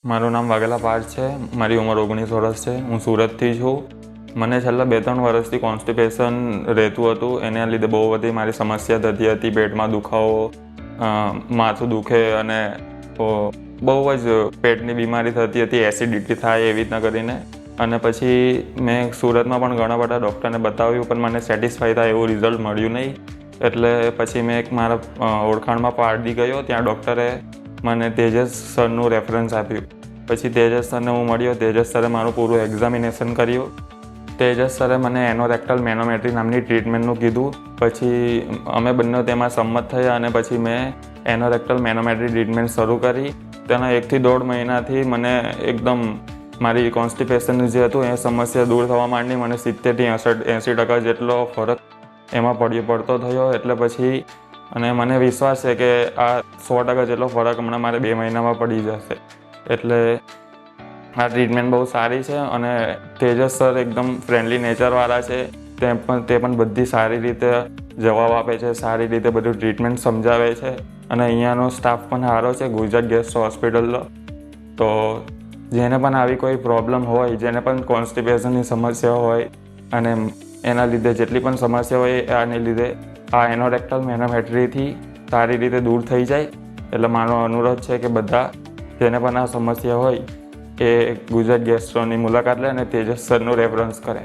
મારું નામ વાઘેલા પાર્થ છે. મારી ઉંમર 19 વર્ષ છે. હું સુરતથી છું. મને છેલ્લા 2-3 વર્ષથી કોન્સ્ટિપેશન રહેતું હતું. એના લીધે બહુ બધી મારી સમસ્યા થતી હતી. પેટમાં દુખાવો, માથું દુખે અને બહુ જ પેટની બીમારી થતી હતી, એસિડિટી થાય એવી રીતના કરીને. અને પછી મેં સુરતમાં પણ ઘણા બધા ડૉક્ટરને બતાવ્યું, પણ મને સેટિસ્ફાઈ થાય એવું રિઝલ્ટ મળ્યું નહીં. એટલે પછી મેં એક મારા ઓળખાણમાં પારડી ગયો. ત્યાં ડૉક્ટરે મને તેજસ સરનું રેફરન્સ આપ્યું. પછી તેજસ સરને હું મળ્યો. તેજસ સરે મારું પૂરું એક્ઝામિનેશન કર્યું. તેજસ સરે મને એનોરેક્ટલ મેનોમેટ્રી નામની ટ્રીટમેન્ટનું કીધું. પછી અમે બંને તેમાં સંમત થયા અને પછી મેં એનોરેક્ટલ મેનોમેટ્રી ટ્રીટમેન્ટ શરૂ કરી. તેના 1 થી 1.5 મહિનાથી મને એકદમ મારી કોન્સ્ટિપેશન જે હતું એ સમસ્યા દૂર થવા માંડી. મને 70 થી 80% જેટલો ફરક એમાં પડતો થયો. એટલે પછી અને મને વિશ્વાસ છે કે આ 100% જેટલો ફરક હમણાં મારે 2 મહિનામાં પડી જશે. એટલે આ ટ્રીટમેન્ટ બહુ સારી છે અને તેજસ સર એકદમ ફ્રેન્ડલી નેચરવાળા છે. તે પણ બધી સારી રીતે જવાબ આપે છે, સારી રીતે બધું ટ્રીટમેન્ટ સમજાવે છે. અને અહીંયાનો સ્ટાફ પણ સારો છે, ગુજરાત ગેસ્ટ હોસ્પિટલનો. તો જેને પણ આવી કોઈ પ્રોબ્લેમ હોય, જેને પણ કોન્સ્ટિપેશનની સમસ્યા હોય અને એના લીધે જેટલી પણ સમસ્યા હોય આને લીધે આ એનોરેક્ટલ મેનોમેટ્રીથી સારી રીતે દૂર થઈ જાય. એટલે મારો અનુરોધ છે કે બધા જેને પણ આ સમસ્યા હોય એ ગુજરાત ગેસ્ટ્રોની મુલાકાત લે અને તેજસ સરનું રેફરન્સ કરે.